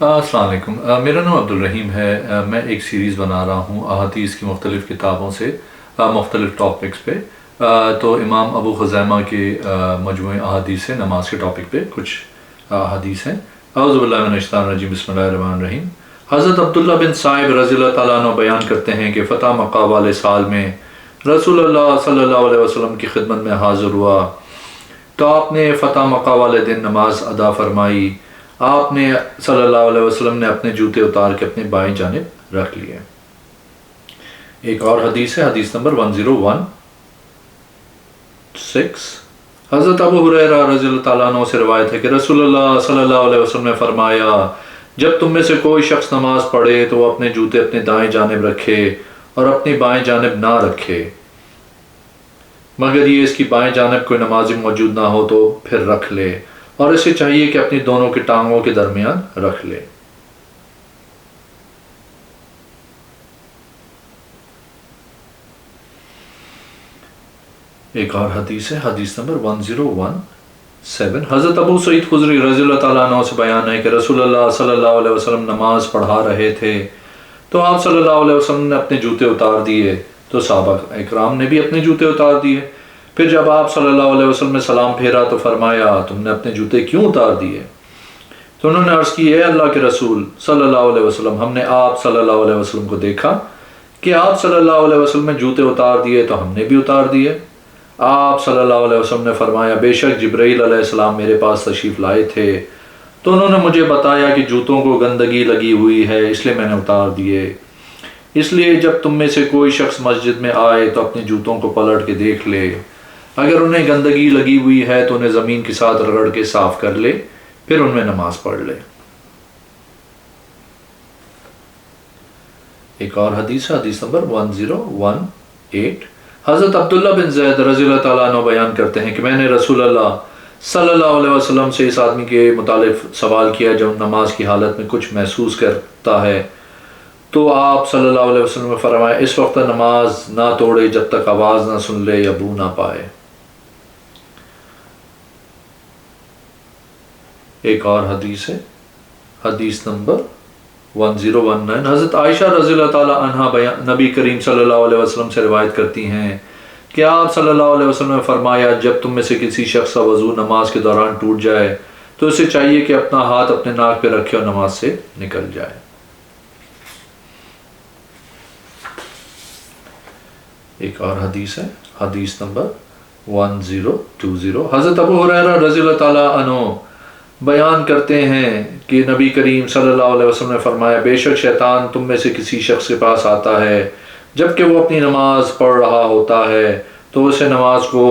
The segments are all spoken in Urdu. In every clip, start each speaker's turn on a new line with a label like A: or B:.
A: السلام علیکم، میرا نام عبدالرحیم ہے۔ میں ایک سیریز بنا رہا ہوں احادیث کی مختلف کتابوں سے مختلف ٹاپکس پہ۔ تو امام ابو خزیمہ کے مجموعہ احادیث سے نماز کے ٹاپک پہ کچھ احادیث ہیں۔ اعوذ باللہ من الشیطان الرجیم، بسم اللہ الرحمن الرحیم۔ حضرت عبداللہ بن صائب رضی اللہ تعالیٰ عنہ بیان کرتے ہیں کہ فتح مکہ والے سال میں رسول اللہ صلی اللہ علیہ وسلم کی خدمت میں حاضر ہوا تو آپ نے فتح مکہ والے دن نماز ادا فرمائی۔ آپ نے صلی اللہ علیہ وسلم نے اپنے جوتے اتار کے اپنے بائیں جانب رکھ لیے۔ ایک اور حدیث ہے، حدیث نمبر 1016۔ حضرت ابو ہریرہ رضی اللہ تعالیٰ عنہ سے روایت ہے کہ رسول اللہ صلی اللہ علیہ وسلم نے فرمایا، جب تم میں سے کوئی شخص نماز پڑھے تو وہ اپنے جوتے اپنے دائیں جانب رکھے اور اپنی بائیں جانب نہ رکھے، مگر یہ اس کی بائیں جانب کوئی نمازی موجود نہ ہو تو پھر رکھ لے، اور اسے چاہیے کہ اپنی دونوں کی ٹانگوں کے درمیان رکھ لے۔ ایک اور حدیث ہے، حدیث نمبر 1017۔ حضرت ابو سعید خدری رضی اللہ تعالیٰ عنہ سے بیان ہے کہ رسول اللہ صلی اللہ علیہ وسلم نماز پڑھا رہے تھے تو آپ صلی اللہ علیہ وسلم نے اپنے جوتے اتار دیے تو صحابہ اکرام نے بھی اپنے جوتے اتار دیے۔ پھر جب آپ صلی اللہ علیہ وسلم نے سلام پھیرا تو فرمایا، تم نے اپنے جوتے کیوں اتار دیے؟ تو انہوں نے عرض کی، اے اللہ کے رسول صلی اللہ علیہ وسلم، ہم نے آپ صلی اللہ علیہ وسلم کو دیکھا کہ آپ صلی اللہ علیہ وسلم نے جوتے اتار دیے تو ہم نے بھی اتار دیے۔ آپ صلی اللہ علیہ وسلم نے فرمایا، بے شک جبرائیل علیہ السلام میرے پاس تشریف لائے تھے تو انہوں نے مجھے بتایا کہ جوتوں کو گندگی لگی ہوئی ہے، اس لیے میں نے اتار دیے۔ اس لیے جب تم میں سے کوئی شخص مسجد میں آئے تو اپنے جوتوں کو پلٹ کے دیکھ لے، اگر انہیں گندگی لگی ہوئی ہے تو انہیں زمین کے ساتھ رگڑ کے صاف کر لے، پھر ان میں نماز پڑھ لے۔ ایک اور حدیث ہے، حدیث نمبر 1018۔ حضرت عبداللہ بن زید رضی اللہ تعالیٰ عنہ بیان کرتے ہیں کہ میں نے رسول اللہ صلی اللہ علیہ وسلم سے اس آدمی کے متعلق سوال کیا جو نماز کی حالت میں کچھ محسوس کرتا ہے، تو آپ صلی اللہ علیہ وسلم نے فرمایا، اس وقت نماز نہ توڑے جب تک آواز نہ سن لے یا بو نہ پائے۔ ایک اور حدیث ہے، حدیث نمبر 1019۔ حضرت عائشہ رضی اللہ تعالیٰ عنہ نبی کریم صلی اللہ علیہ وسلم سے روایت کرتی ہیں کہ آپ صلی اللہ علیہ وسلم نے فرمایا، جب تم میں سے کسی شخص کا وضو نماز کے دوران ٹوٹ جائے تو اسے چاہیے کہ اپنا ہاتھ اپنے ناک پہ رکھے اور نماز سے نکل جائے۔ ایک اور حدیث ہے، حدیث نمبر 1020۔ حضرت ابو ہریرہ رضی اللہ تعالیٰ عنہ بیان کرتے ہیں کہ نبی کریم صلی اللہ علیہ وسلم نے فرمایا، بے شک شیطان تم میں سے کسی شخص کے پاس آتا ہے جب کہ وہ اپنی نماز پڑھ رہا ہوتا ہے تو اسے نماز کو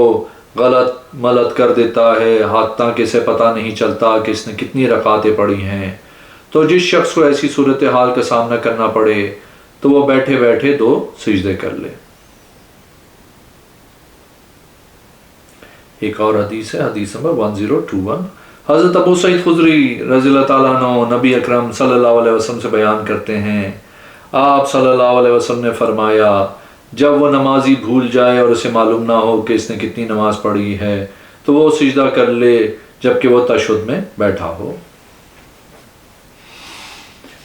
A: غلط ملت کر دیتا ہے، حتیٰ کہ اسے پتہ نہیں چلتا کہ اس نے کتنی رکعتیں پڑھی ہیں۔ تو جس شخص کو ایسی صورتحال کا سامنا کرنا پڑے تو وہ بیٹھے بیٹھے 2 سجدے کر لے۔ ایک اور حدیث ہے، حدیث نمبر 1021۔ حضرت ابو سعید خدری رضی اللہ تعالیٰ عنہ نبی اکرم صلی اللہ علیہ وسلم سے بیان کرتے ہیں، آپ صلی اللہ علیہ وسلم نے فرمایا، جب وہ نمازی بھول جائے اور اسے معلوم نہ ہو کہ اس نے کتنی نماز پڑھی ہے تو وہ سجدہ کر لے جبکہ وہ تشہد میں بیٹھا ہو۔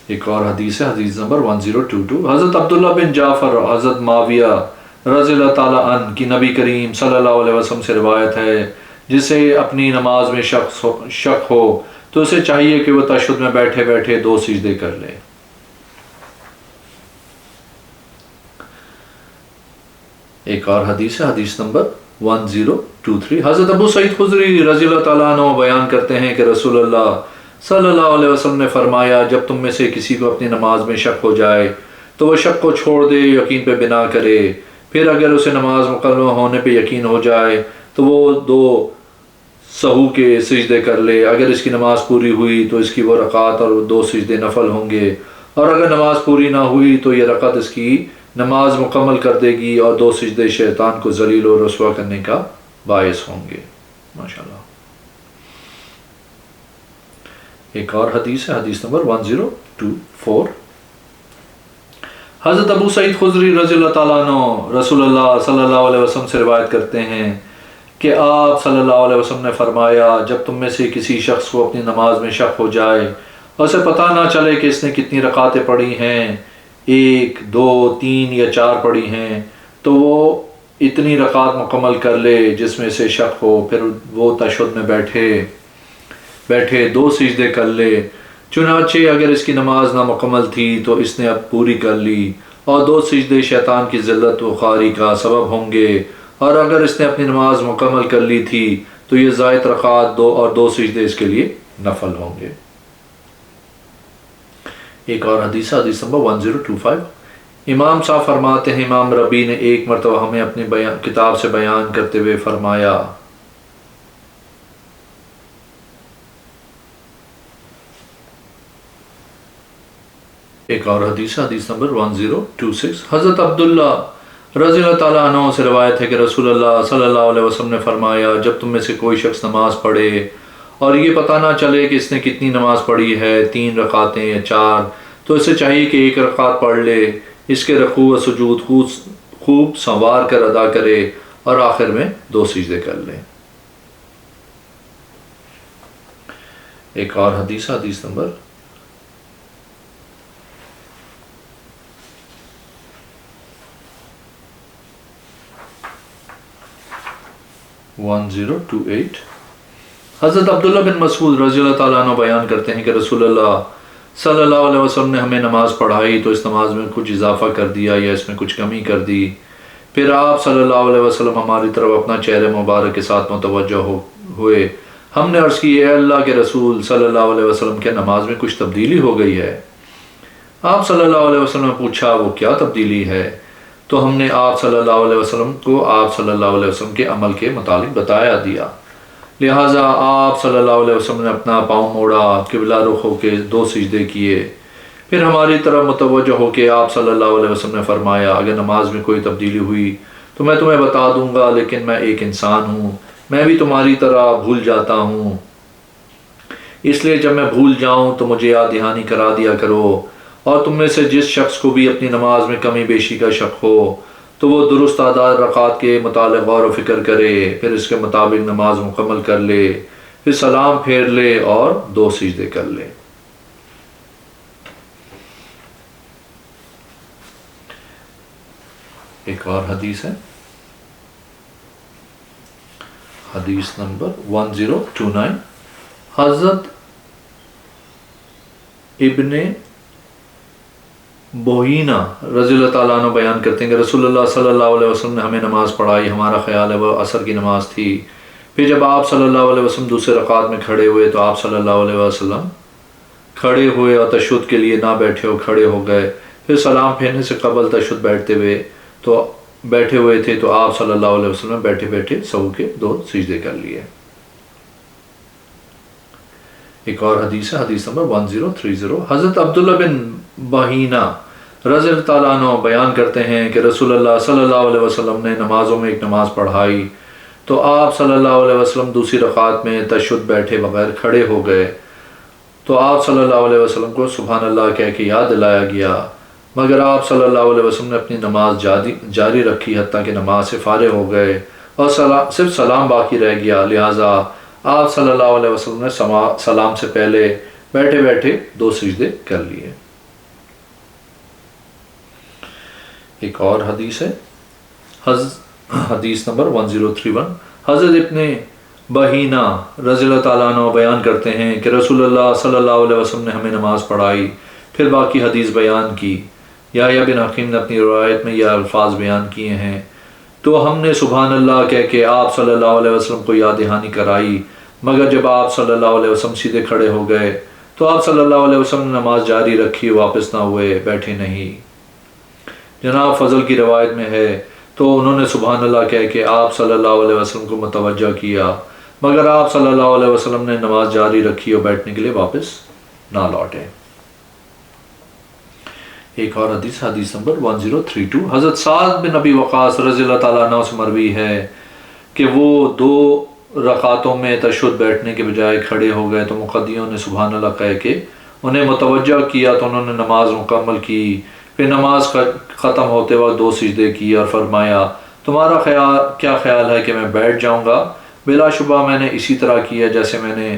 A: ایک اور حدیث ہے، حدیث نمبر 1022۔ حضرت عبداللہ بن جعفر حضرت معاویہ رضی اللہ تعالیٰ عنہ کی نبی کریم صلی اللہ علیہ وسلم سے روایت ہے، جسے اپنی نماز میں شک ہو تو اسے چاہیے کہ وہ تشہد میں بیٹھے بیٹھے 2 سجدے کر لے۔ ایک اور حدیث ہے، حدیث نمبر 1023۔ حضرت ابو سعید خدری رضی اللہ تعالیٰ عنہ بیان کرتے ہیں کہ رسول اللہ صلی اللہ علیہ وسلم نے فرمایا، جب تم میں سے کسی کو اپنی نماز میں شک ہو جائے تو وہ شک کو چھوڑ دے، یقین پہ بنا کرے، پھر اگر اسے نماز مکمل ہونے پہ یقین ہو جائے تو وہ 2 سہو کے سجدے کر لے۔ اگر اس کی نماز پوری ہوئی تو اس کی وہ رکعت اور 2 سجدے نفل ہوں گے، اور اگر نماز پوری نہ ہوئی تو یہ رکعت اس کی نماز مکمل کر دے گی اور 2 سجدے شیطان کو ذلیل و رسوا کرنے کا باعث ہوں گے۔ ماشاءاللہ۔ ایک اور حدیث ہے، حدیث نمبر 1024۔ حضرت ابو سعید خدری رضی اللہ تعالیٰ عنہ رسول اللہ صلی اللہ علیہ وسلم سے روایت کرتے ہیں کہ آپ صلی اللہ علیہ وسلم نے فرمایا، جب تم میں سے کسی شخص کو اپنی نماز میں شک ہو جائے اور اسے پتہ نہ چلے کہ اس نے کتنی رکعتیں پڑھی ہیں، 1 2 3 یا 4 پڑھی ہیں، تو وہ اتنی رکعت مکمل کر لے جس میں سے شک ہو، پھر وہ تشہد میں بیٹھے 2 سجدے کر لے۔ چنانچہ اگر اس کی نماز نامکمل تھی تو اس نے اب پوری کر لی، اور 2 سجدے شیطان کی ذلت و خواری کا سبب ہوں گے، اور اگر اس نے اپنی نماز مکمل کر لی تھی تو یہ زائد رکعت 2 اور 2 سجدے اس کے لیے نفل ہوں گے۔ ایک اور حدیث نمبر 1025، امام صاحب فرماتے ہیں امام ربی نے ایک مرتبہ ہمیں اپنی کتاب سے بیان کرتے ہوئے فرمایا، ایک اور حدیث نمبر 1026، حضرت عبداللہ رضی اللہ تعالیٰ عنہ سے روایت ہے کہ رسول اللہ صلی اللہ علیہ وسلم نے فرمایا، جب تم میں سے کوئی شخص نماز پڑھے اور یہ پتہ نہ چلے کہ اس نے کتنی نماز پڑھی ہے، 3 رکعتیں یا 4، تو اسے چاہیے کہ 1 رکعت پڑھ لے، اس کے رکوع و سجود خوب سنوار کر ادا کرے، اور آخر میں 2 سجدے کر لے۔ ایک اور حدیث نمبر 1028، حضرت عبداللہ بن مسعود رضی اللہ تعالیٰ عنہ بیان کرتے ہیں کہ رسول اللہ صلی اللہ علیہ وسلم نے ہمیں نماز پڑھائی تو اس نماز میں کچھ اضافہ کر دیا یا اس میں کچھ کمی کر دی، پھر آپ صلی اللہ علیہ وسلم ہماری طرف اپنا چہرے مبارک کے ساتھ متوجہ ہوئے۔ ہم نے عرض کی، اے اللہ کے رسول صلی اللہ علیہ وسلم کے نماز میں کچھ تبدیلی ہو گئی ہے؟ آپ صلی اللہ علیہ وسلم نے پوچھا، وہ کیا تبدیلی ہے؟ تو ہم نے آپ صلی اللہ علیہ وسلم کو آپ صلی اللہ علیہ وسلم کے عمل کے متعلق بتایا دیا، لہٰذا آپ صلی اللہ علیہ وسلم نے اپنا پاؤں موڑا، قبلہ رخ ہو کے 2 سجدے کیے، پھر ہماری طرف متوجہ ہو کے آپ صلی اللہ علیہ وسلم نے فرمایا، اگر نماز میں کوئی تبدیلی ہوئی تو میں تمہیں بتا دوں گا، لیکن میں ایک انسان ہوں، میں بھی تمہاری طرح بھول جاتا ہوں، اس لیے جب میں بھول جاؤں تو مجھے یاد دہانی کرا دیا کرو، اور تم میں سے جس شخص کو بھی اپنی نماز میں کمی بیشی کا شک ہو تو وہ درست تعداد رکعات کے متعلق غور و فکر کرے، پھر اس کے مطابق نماز مکمل کر لے، پھر سلام پھیر لے اور 2 سجدے کر لے۔ ایک اور حدیث ہے، حدیث نمبر 1029، حضرت ابن بوہینہ رضی اللہ تعالیٰ عنہ بیان کرتے ہیں کہ رسول اللہ صلی اللہ علیہ وسلم نے ہمیں نماز پڑھائی، ہمارا خیال ہے وہ عصر کی نماز تھی، پھر جب آپ صلی اللہ علیہ وسلم دوسرے رکعت میں کھڑے ہوئے تو آپ صلی اللہ علیہ وسلم کھڑے ہوئے اور تشہد کے لیے نہ بیٹھے ہو کھڑے ہو گئے، پھر سلام پھیرنے سے قبل تشہد بیٹھے ہوئے تھے تو آپ صلی اللہ علیہ وسلم بیٹھے بیٹھے سہو کے 2 سجدے کر لیے۔ ایک اور حدیث ہے، حدیث نمبر 1030، حضرت عبداللہ بن بحینہ رضی اللہ تعالیٰ عنہ بیان کرتے ہیں کہ رسول اللہ صلی اللہ علیہ وسلم نے نمازوں میں ایک نماز پڑھائی تو آپ صلی اللہ علیہ وسلم دوسری رکعت میں تشہد بیٹھے بغیر کھڑے ہو گئے، تو آپ صلی اللہ علیہ وسلم کو سبحان اللہ کہہ کے یاد دلایا گیا، مگر آپ صلی اللہ علیہ وسلم نے اپنی نماز جاری رکھی حتیٰ کہ نماز سے فارغ ہو گئے اور صرف سلام باقی رہ گیا، لہٰذا آپ صلی اللہ علیہ وسلم نے سلام سے پہلے بیٹھے بیٹھے 2 سجدے کر لیے۔ ایک اور حدیث ہے، حدیث نمبر 1031، حضرت ابن بحینہ رضی اللہ تعالیٰ عنہ بیان کرتے ہیں کہ رسول اللہ صلی اللہ علیہ وسلم نے ہمیں نماز پڑھائی، پھر باقی حدیث بیان کی۔ یحییٰ بن حکیم نے اپنی روایت میں یہ الفاظ بیان کیے ہیں، تو ہم نے سبحان اللہ کہہ کے آپ صلی اللہ علیہ وسلم کو یاد دہانی کرائی، مگر جب آپ صلی اللہ علیہ وسلم سیدھے کھڑے ہو گئے تو آپ صلی اللہ علیہ وسلم نے نماز جاری رکھی، واپس نہ ہوئے، بیٹھے نہیں۔ جناب فضل کی روایت میں ہے تو انہوں نے سبحان اللہ کہہ کے آپ صلی اللہ علیہ وسلم کو متوجہ کیا، مگر آپ صلی اللہ علیہ وسلم نے نماز جاری رکھی اور بیٹھنے کے لیے واپس نہ لوٹے۔ ایک اور حدیث، حدیث نمبر 1032، حضرت سعد بن ابی وقاص رضی اللہ تعالیٰ عنہ سے مروی ہے کہ وہ 2 رکعتوں میں تشہد بیٹھنے کے بجائے کھڑے ہو گئے تو مقدیوں نے سبحان اللہ کہہ کے انہیں متوجہ کیا تو انہوں نے نماز مکمل کی، پھر نماز ختم ہوتے وقت 2 سجدے کیے اور فرمایا، تمہارا کیا خیال ہے کہ میں بیٹھ جاؤں گا؟ بلا شبہ میں نے اسی طرح کیا جیسے میں نے